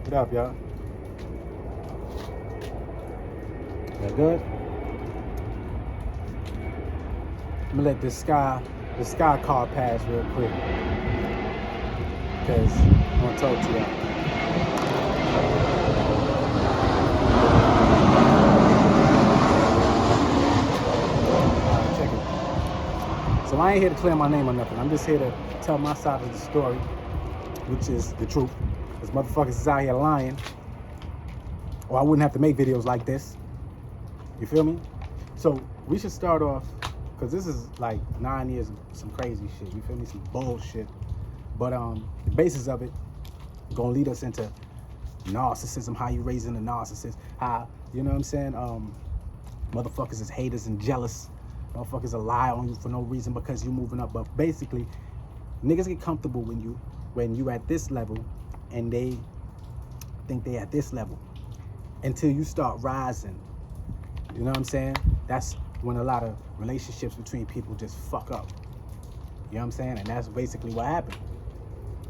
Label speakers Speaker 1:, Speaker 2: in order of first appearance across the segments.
Speaker 1: What up, y'all? That good? I'm gonna let this sky car pass real quick. Because I wanna talk to y'all. Check it. So I ain't here to clear my name or nothing. I'm just here to tell my side of the story, which is the truth. Because motherfuckers is out here lying. Or I wouldn't have to make videos like this. You feel me? So we should start off, because this is like 9 years of some crazy shit. You feel me? Some bullshit. But the basis of it gonna lead us into narcissism, how you raising a narcissist, how, you know what I'm saying, motherfuckers is haters and jealous. Motherfuckers will lie on you for no reason because you moving up. But basically, niggas get comfortable when you at this level and they think they at this level until you start rising. You know what I'm saying? That's when a lot of relationships between people just fuck up. You know what I'm saying? And that's basically what happened.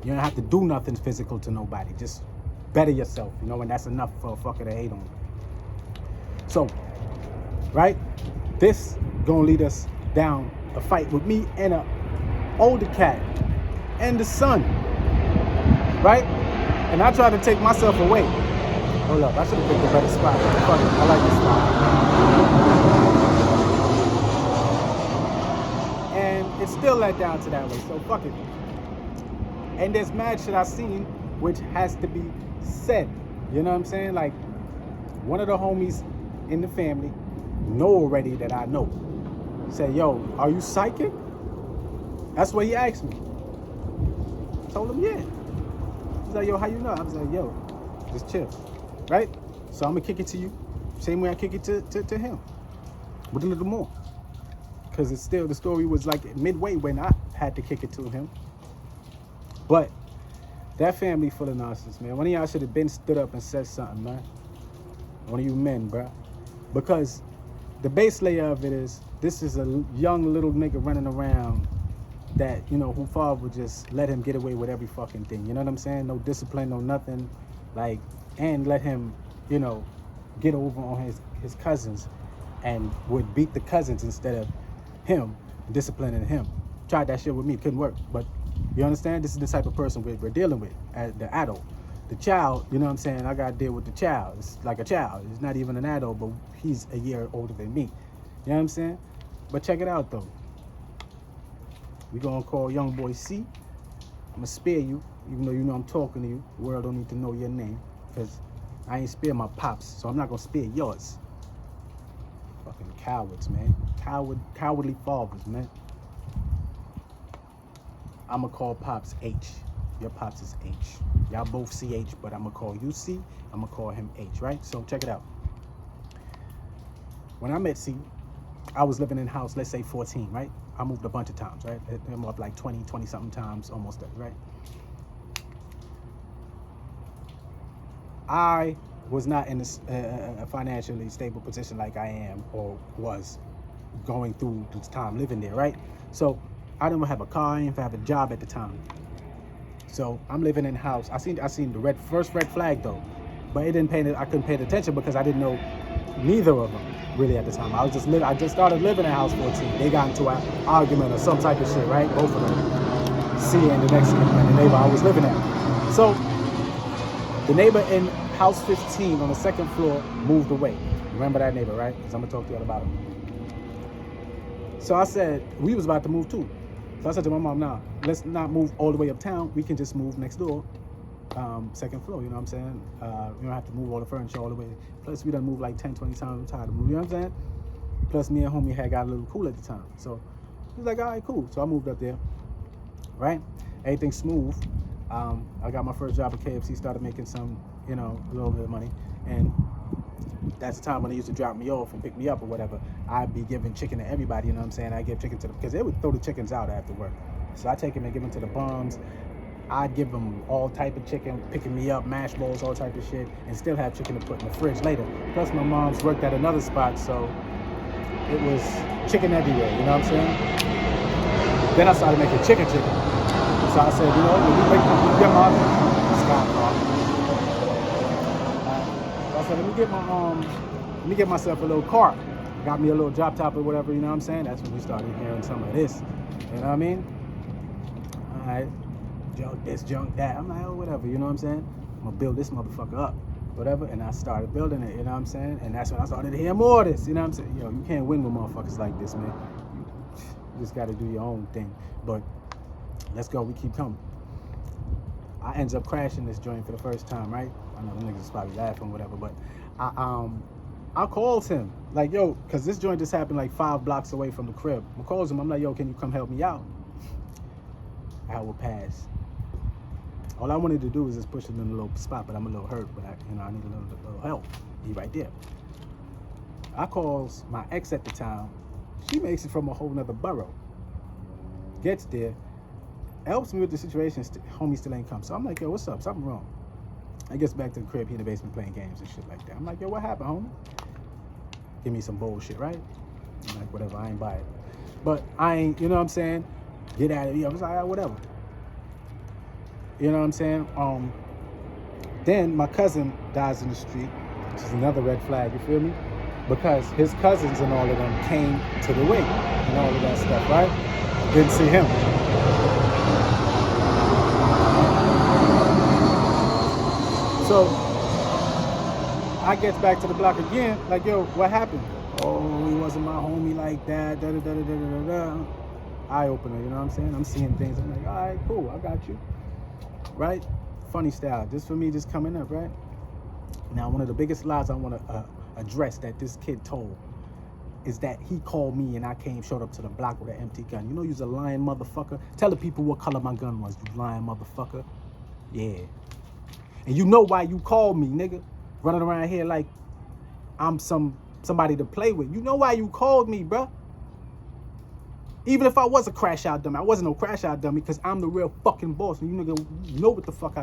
Speaker 1: You don't have to do nothing physical to nobody. Just better yourself, you know, and that's enough for a fucker to hate on you. So, right? This gonna lead us down a fight with me and a older cat and the son, right? And I tried to take myself away. Hold up, I should have picked a better spot. Fuck it, I like this spot. And it still led down to that way, so fuck it. And there's mad shit I seen which has to be said. You know what I'm saying? Like, one of the homies in the family know already that I know. Said, yo, are you psychic? That's what he asked me. I told him, yeah. He's like, yo, how you know? I was like, yo, just chill. Right? So I'm gonna kick it to you same way I kick it to him, with a little more. Because it's still, the story was like midway when I had to kick it to him. But that family full of narcissists, man. One of y'all should have been stood up and said something, man. One of you men, bro. Because the base layer of it is, this is a young little nigga running around that, you know, who father would just let him get away with every fucking thing. You know what I'm saying? No discipline, no nothing. Like, and let him, you know, get over on his cousins and would beat the cousins instead of him disciplining him. Tried that shit with me, couldn't work. But you understand? This is the type of person we're dealing with as the adult. The child, you know what I'm saying? I got to deal with the child. It's like a child. It's not even an adult, but he's a year older than me. You know what I'm saying? But check it out, though. We're going to call young boy C. I'm going to spare you, even though you know I'm talking to you. The world don't need to know your name, because I ain't spare my pops, so I'm not going to spare yours. Fucking cowards, man. Cowardly fathers, man. I'm going to call Pops H. Your Pops is H. Y'all both CH, but I'm going to call you C. I'm going to call him H, right? So check it out. When I met C, I was living in house, let's say 14, right? I moved a bunch of times, right? I'm up like 20-something times, almost that, right? I was not in a financially stable position like I am or was going through this time living there, right? So I didn't have a car, I didn't have a job at the time. So I'm living in a house. I seen the first red flag though, but I couldn't pay attention because I didn't know neither of them really at the time. I just started living in house 14. They got into an argument or some type of shit, right? Both of them. C and the neighbor I was living at. So the neighbor in house 15 on the second floor moved away. Remember that neighbor, right? Because I'm gonna talk to you all about him. So I said, we was about to move too. So I said to my mom, nah, let's not move all the way uptown. We can just move next door, second floor, you know what I'm saying? We don't have to move all the furniture all the way. Plus, we done moved like 10, 20 times. I'm tired of moving, you know what I'm saying? Plus, me and homie had got a little cool at the time. So he was like, all right, cool. So I moved up there, right? Everything smooth. I got my first job at KFC, started making some, you know, a little bit of money. And that's the time when they used to drop me off and pick me up or whatever. I'd be giving chicken to everybody, you know what I'm saying? I give chicken to them, because they would throw the chickens out after work. So I take them and give them to the bums. I'd give them all type of chicken, picking me up, mashed balls, all type of shit, and still have chicken to put in the fridge later. Plus my mom's worked at another spot, so it was chicken everywhere, you know what I'm saying? Then I started making chicken. So I said, you know, when you get my Scott car, so let me get myself a little car. Got me a little drop top or whatever, you know what I'm saying? That's when we started hearing some of this. You know what I mean? All right, junk this, junk that. I'm like, oh, whatever, you know what I'm saying? I'm gonna build this motherfucker up, whatever. And I started building it, you know what I'm saying? And that's when I started to hear more of this, you know what I'm saying? Yo, you can't win with motherfuckers like this, man. You just gotta do your own thing. But let's go, we keep coming. I ends up crashing this joint for the first time, right? I know the niggas is probably laughing, whatever, but I called him, like, yo, because this joint just happened like 5 blocks away from the crib. I called him, I'm like, yo, can you come help me out? Hour passed. All I wanted to do was just push him in a little spot, but I'm a little hurt, but I need a little help. He right there. I calls my ex at the time. She makes it from a whole nother borough. Gets there, helps me with the situation, homie still ain't come. So I'm like, yo, what's up? Something wrong. I gets back to the crib, he in the basement playing games and shit like that. I'm like, yo, what happened, homie? Give me some bullshit, right? I'm like, whatever, I ain't buy it. But I ain't, you know what I'm saying? Get out of here. I was like, all right, whatever. You know what I'm saying? Then my cousin dies in the street, which is another red flag, you feel me? Because his cousins and all of them came to the wake and all of that stuff, right? Didn't see him. So I get back to the block again, like, yo, what happened? Oh, he wasn't my homie like that, da-da-da-da-da-da-da. Eye opener, you know what I'm saying? I'm seeing things, I'm like, all right, cool, I got you. Right? Funny style, this for me just coming up, right? Now, one of the biggest lies I want to address that this kid told is that he called me and I showed up to the block with an empty gun. You know you's a lying motherfucker? Tell the people what color my gun was, you lying motherfucker. Yeah. And you know why you called me, nigga. Running around here like I'm somebody to play with. You know why you called me, bro. Even if I was a crash out dummy, I wasn't no crash out dummy because I'm the real fucking boss. And you nigga know what the fuck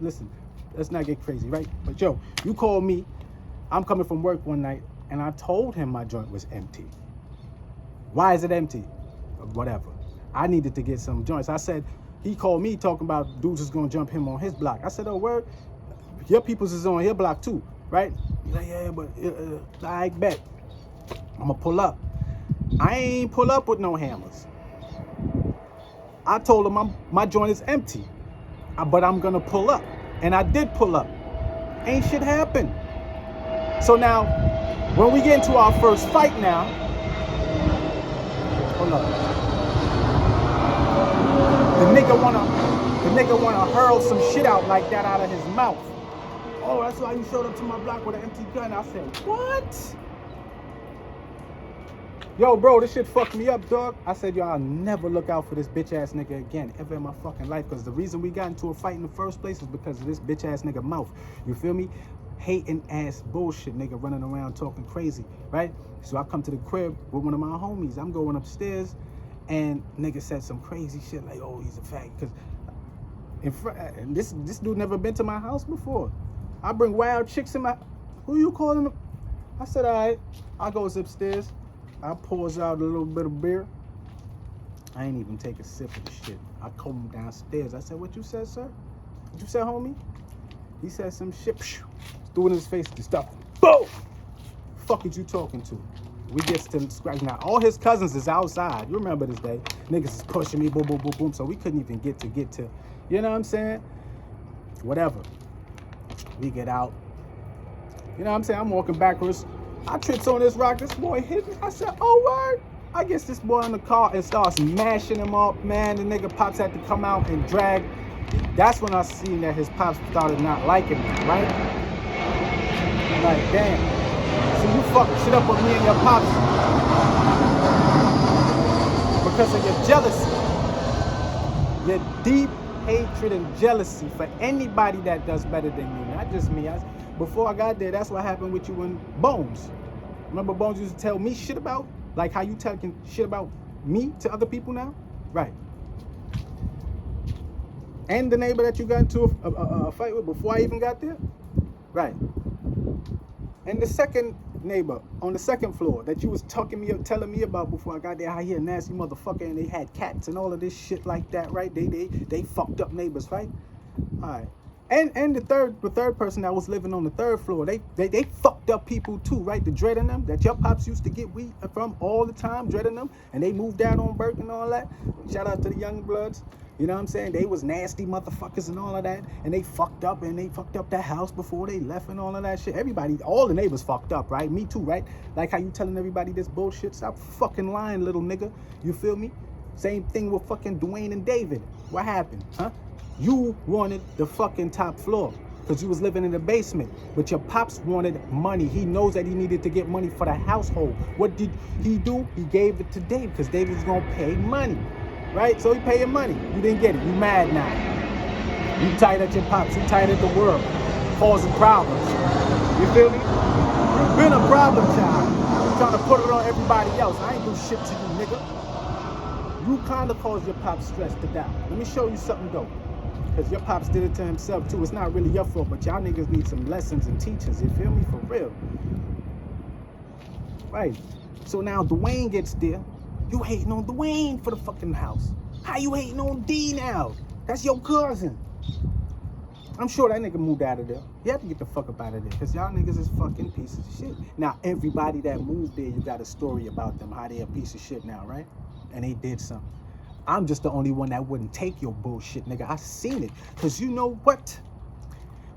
Speaker 1: listen, let's not get crazy, right? But yo, you called me. I'm coming from work one night and I told him my joint was empty. Why is it empty? Whatever. I needed to get some joints. I said, he called me talking about dudes is gonna jump him on his block. I said, oh, word? Your people's is on your block too, right? He's like, yeah, but I bet. I'm gonna pull up. I ain't pull up with no hammers. I told him my joint is empty, but I'm gonna pull up. And I did pull up. Ain't shit happened. So now, when we get into our first fight now, hold up. The nigga wanna hurl some shit out like that out of his mouth. Oh, that's why you showed up to my block with an empty gun. I said, what? Yo, bro, this shit fucked me up, dog. I said, yo, I'll never look out for this bitch ass nigga again, ever in my fucking life. Because the reason we got into a fight in the first place is because of this bitch ass nigga mouth. You feel me? Hating ass bullshit nigga running around talking crazy, right? So I come to the crib with one of my homies. I'm going upstairs and nigga said some crazy shit like, oh, he's a fag. Because and this dude never been to my house before. I bring wild chicks in my, who you calling them? I said, all right. I goes upstairs. I pours out a little bit of beer. I ain't even take a sip of the shit. I called him downstairs. I said, what you said, sir? What you said, homie? He said some shit. Threw it in his face and stuff. Boom! Fuck is you talking to? We get to scratch now. All his cousins is outside. You remember this day. Niggas is pushing me, boom, boom, boom, boom. So we couldn't even get to, you know what I'm saying? Whatever. We get out. You know what I'm saying? I'm walking backwards. I trips on this rock. This boy hit me. I said, oh, word. I guess this boy in the car and starts mashing him up, man. The nigga pops had to come out and drag. That's when I seen that his pops started not liking me, right? Like, damn. So you fucking shit up with me and your pops because of your jealousy. Your deep hatred and jealousy for anybody that does better than you. Not just me. Before I got there, that's what happened with you and Bones. Remember Bones used to tell me shit about? Like how you talking shit about me to other people now? Right. And the neighbor that you got into a fight with before I even got there? Right. And the second neighbor on the second floor that you was telling me about before I got there, how he a nasty motherfucker and they had cats and all of this shit like that, right? They fucked up neighbors, right? All right. And the third person that was living on the third floor, they fucked up people too, right? The dreading them that your pops used to get weed from all the time, dreading them, and they moved out on Burke and all that. Shout out to the young bloods. You know what I'm saying? They was nasty motherfuckers and all of that, and they fucked up that house before they left and all of that shit. Everybody, all the neighbors fucked up, right? Me too, right? Like how you telling everybody this bullshit. Stop fucking lying, little nigga. You feel me? Same thing with fucking Dwayne and David. What happened, huh? You wanted the fucking top floor because you was living in the basement, but your pops wanted money. He knows that he needed to get money for the household. What did he do? He gave it to Dave because David was gonna pay money, right? So he paying money. You didn't get it. You mad now. You tired at your pops. You tired at the world, causing problems. You feel me? You've been a problem child. You're trying to put it on everybody else. I ain't do shit to you, nigga. You kind of caused your pops stress to doubt. Let me show you something though. Because your pops did it to himself too. It's not really your fault, but y'all niggas need some lessons and teachers. You feel me? For real. Right. So now Dwayne gets there. You hating on Dwayne for the fucking house. How you hating on D now? That's your cousin. I'm sure that nigga moved out of there. You have to get the fuck up out of there. Because y'all niggas is fucking pieces of shit. Now, everybody that moved there, you got a story about them. How they a piece of shit now, right? And they did something. I'm just the only one that wouldn't take your bullshit, nigga. I seen it. Because you know what?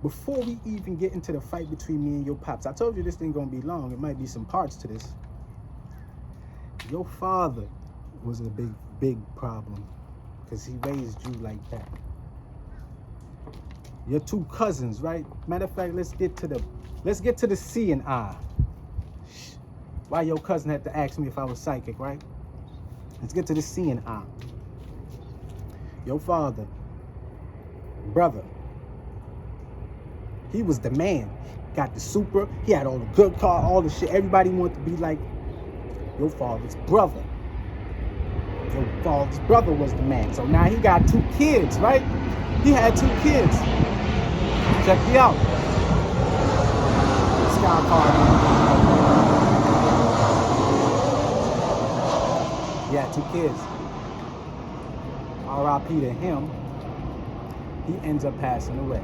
Speaker 1: Before we even get into the fight between me and your pops, I told you this thing gonna be long. It might be some parts to this. Your father was a big problem. Because he raised you like that. Your two cousins, right? Matter of fact, let's get to the C and I. Why your cousin had to ask me if I was psychic, right? Let's get to the C and I. Your father, brother, he was the man. Got the super, he had all the good car, all the shit. Everybody wanted to be like your father's brother. Your father's brother was the man. So now he got two kids, right? He had two kids. Check me out. Sky card. He had two kids. R.I.P. to him, he ends up passing away.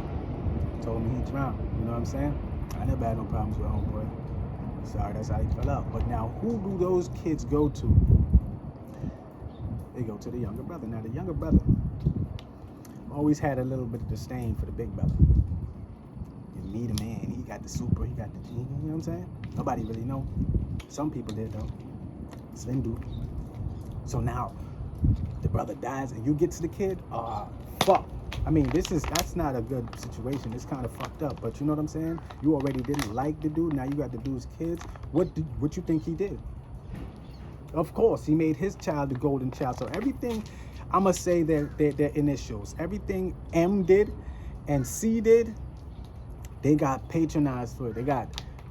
Speaker 1: Told me he drowned. You know what I'm saying? I never had no problems with homeboy. Sorry, that's how he fell out. But now, who do those kids go to? They go to the younger brother. Now, the younger brother always had a little bit of disdain for the big brother. You meet him, man. He got the super. He got the G. You know what I'm saying? Nobody really know. Some people did though. Slim dude. So now, the brother dies and you get to the kid, fuck. I mean, that's not a good situation. It's kind of fucked up, but you know what I'm saying? You already didn't like the dude, now you got the dude's kids. What you think he did? Of course, he made his child the golden child. So everything, I'm gonna say their initials. Everything M did and C did, they got patronized for it.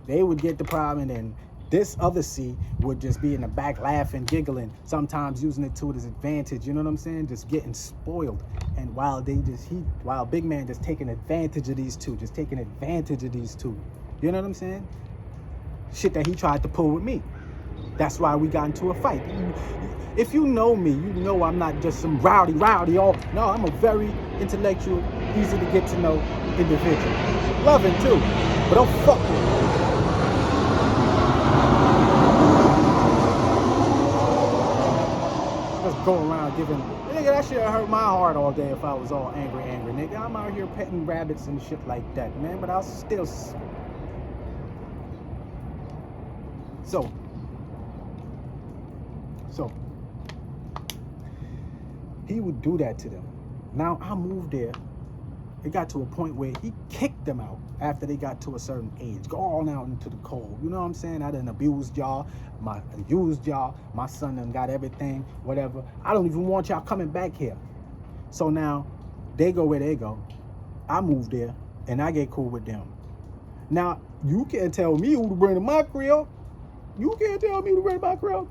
Speaker 1: They would get the problem and then this other C would just be in the back laughing, giggling, sometimes using it to his advantage, you know what I'm saying? Just getting spoiled. And while Big Man just taking advantage of these two, you know what I'm saying? Shit that he tried to pull with me. That's why we got into a fight. If you know me, you know I'm not just some rowdy, no, I'm a very intellectual, easy to get to know individual. Loving too, but don't fuck with me. Go around giving, nigga, that shit hurt my heart all day if I was all angry, nigga. I'm out here petting rabbits and shit like that, man, but I'll still. So, he would do that to them. Now, I moved there. It got to a point where he kicked them out after they got to a certain age. Go on out into the cold. You know what I'm saying? I done abused y'all. My son done got everything, whatever. I don't even want y'all coming back here. So now, they go where they go. I move there, and I get cool with them. Now, you can't tell me who to bring to my crib. You can't tell me who to bring to my crib.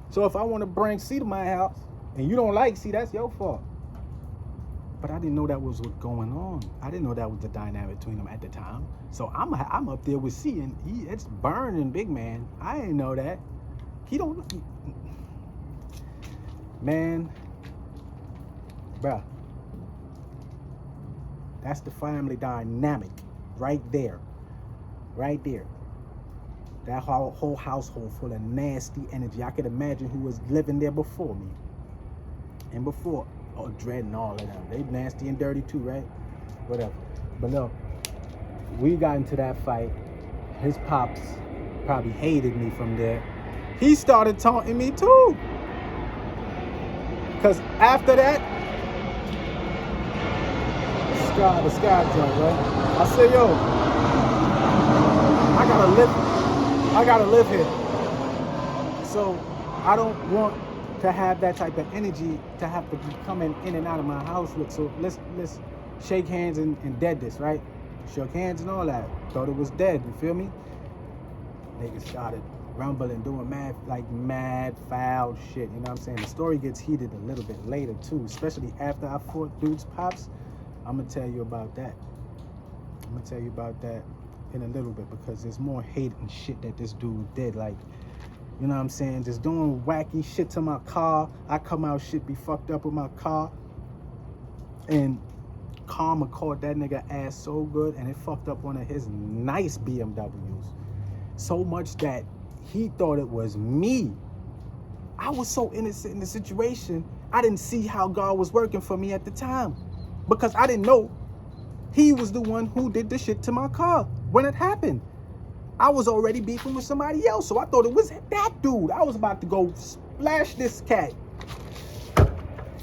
Speaker 1: So if I want to bring C to my house, and you don't like C, that's your fault. But I didn't know that was what's going on. I didn't know that was the dynamic between them at the time. So I'm up there with C, and it's burning Big Man. I didn't know that. He don't... Man. Bruh. That's the family dynamic right there. Right there. That whole household full of nasty energy. I could imagine who was living there before me. And before, Dread and all of them. They nasty and dirty too, right? Whatever. But look, we got into that fight. His pops probably hated me from there. He started taunting me too. Because after that, the sky joint, right? I said, yo, I gotta live here. So I don't want to have that type of energy to have to be coming in and out of my house with. So let's shake hands and dead this, right? Shook hands and all that. Thought it was dead, you feel me? Niggas started rumbling, doing mad foul shit, you know what I'm saying? The story gets heated a little bit later too, especially after I fought dude's pops. I'm gonna tell you about that. In a little bit, because there's more hate and shit that this dude did. Like, you know what I'm saying? Just doing wacky shit to my car. I come out, shit be fucked up with my car. And karma caught that nigga ass so good, and it fucked up one of his nice BMWs. So much that he thought it was me. I was so innocent in the situation, I didn't see how God was working for me at the time. Because I didn't know he was the one who did the shit to my car when it happened. I was already beefing with somebody else, so I thought it was that dude. I was about to go splash this cat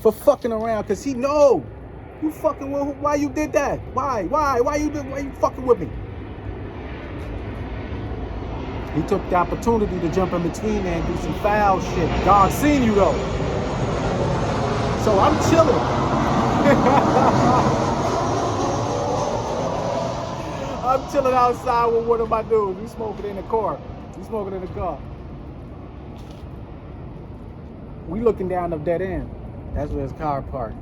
Speaker 1: for fucking around, because he know you fucking with why you did that. Why you fucking with me? He took the opportunity to jump in between there and do some foul shit. God seen you though. So I'm chilling. I'm chilling outside with one of my dudes. We smoking in the car. We looking down the dead end. That's where his car parked.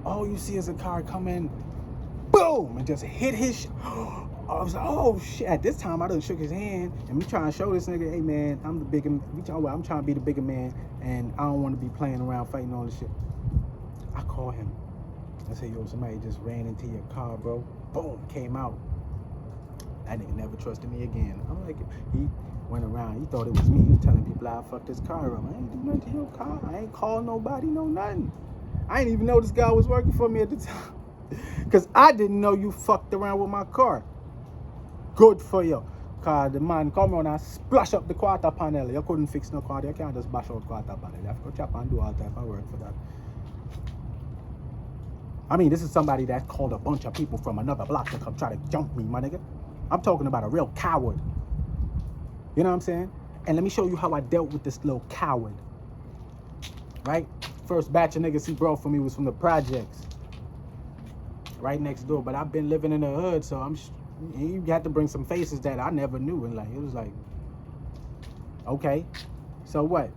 Speaker 1: All you see is a car come in, boom, and just hit his I was like, oh shit. At this time, I done shook his hand, and me trying to show this nigga, hey man, I'm trying to be the bigger man, and I don't want to be playing around fighting all this shit. I call him. I say, yo, somebody just ran into your car, bro. Boom, came out. That nigga never trusted me again. I'm like, he went around, he thought it was me. He was telling people I fucked his car up. I ain't do nothing to your car. I ain't called nobody, no nothing. I ain't even know this guy was working for me at the time. Because I didn't know you fucked around with my car. Good for you. Because the man come on and splash up the quarter panel. You couldn't fix no car. You can't just bash out quarter panel. You have to go chop and do all type of work for that. I mean, this is somebody that called a bunch of people from another block to come try to jump me, my nigga. I'm talking about a real coward. You know what I'm saying? And let me show you how I dealt with this little coward. Right? First batch of niggas he brought for me was from the projects. Right next door. But I've been living in the hood, so you had to bring some faces that I never knew. And like, it was like, okay, so what?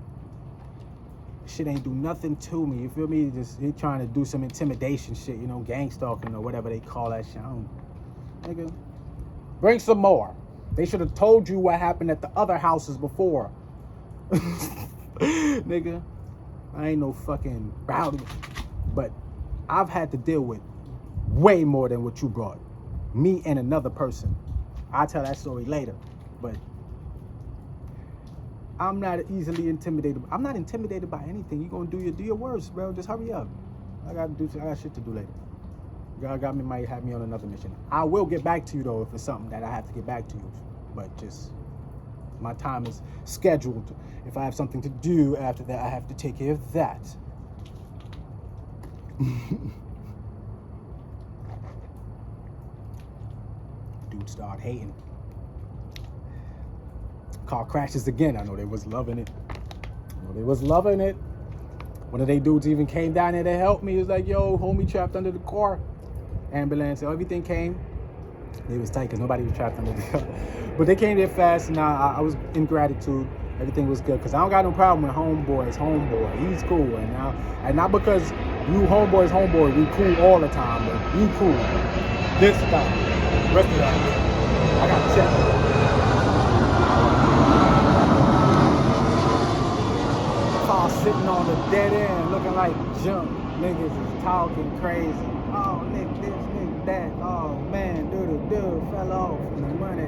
Speaker 1: Shit ain't do nothing to me, you feel me? Just he trying to do some intimidation shit, you know, gang stalking or whatever they call that shit. Nigga, bring some more. They should have told you what happened at the other houses before. Nigga, I ain't no fucking rowdy. But I've had to deal with way more than what you brought. Me and another person. I'll tell that story later. But I'm not easily intimidated. I'm not intimidated by anything. You gonna do your worst, bro. Just hurry up. I got shit to do later. God might have me on another mission. I will get back to you though if it's something that I have to get back to you. But just my time is scheduled. If I have something to do after that, I have to take care of that. Dude started hating. Car crashes again. I know they was loving it. One of they dudes even came down there to help me. He was like, yo, homie trapped under the car. Ambulance, everything came. They was tight because nobody was trapped under the car. But they came there fast, and I was in gratitude. Everything was good because I don't got no problem with homeboy. He's cool. And not because you homeboy, we cool all the time, but you cool. This guy. Rest of that, I got to check. Sitting on the dead end looking like junk. Niggas is talking crazy. Oh, that. Oh man, fell off. And the money,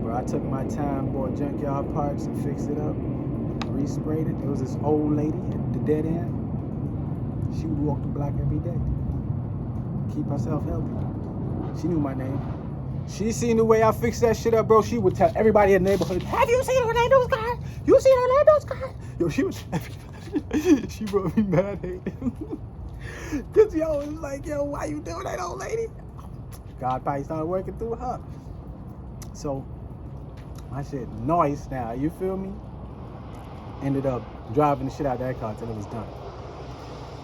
Speaker 1: Bro, I took my time, bought junkyard parts and fixed it up, resprayed it. There was this old lady at the dead end. She would walk the block every day, keep herself healthy. She knew my name. She seen the way I fixed that shit up, bro. She would tell everybody in the neighborhood, have you seen Orlando's guy? You seen Orlando's guy? Yo, she was, she brought me mad hate. Cause yo, it was like, yo, why you doing that, old lady? God probably started working through her. So, my shit noise now, you feel me? Ended up driving the shit out of that car till it was done.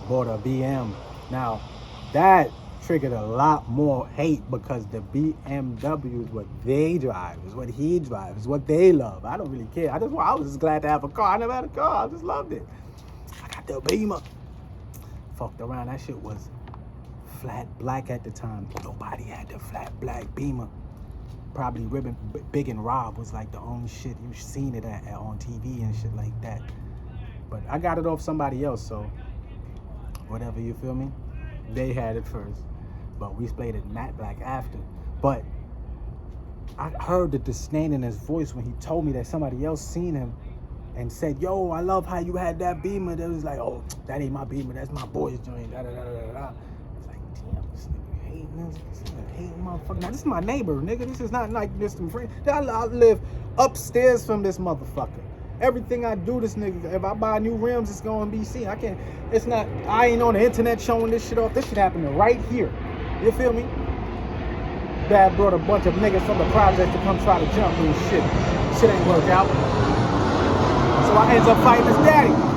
Speaker 1: Bought a BM. Now, that triggered a lot more hate because the BMW is what they drive, is what he drives, is what they love. I don't really care. I was just glad to have a car. I never had a car. I just loved it. I got the Beamer. Fucked around. That shit was flat black at the time. Nobody had the flat black Beamer. Probably Big and Rob was like the only shit you seen it at on TV and shit like that. But I got it off somebody else, so whatever, you feel me? They had it first, but we splayed it matte black after. But I heard the disdain in his voice when he told me that somebody else seen him and said, yo, I love how you had that Beamer. That was like, oh, that ain't my Beamer, that's my boy's joint, da-da-da-da-da. It's like, damn, this nigga hating motherfucker. Now, this is my neighbor, nigga. This is not like distant friend. I live upstairs from this motherfucker. Everything I do, this nigga, if I buy new rims, it's gonna be seen. I ain't on the internet showing this shit off. This shit happening right here. You feel me? Dad brought a bunch of niggas from the project to come try to jump me and shit. Shit ain't worked out. So I ends up fighting his daddy.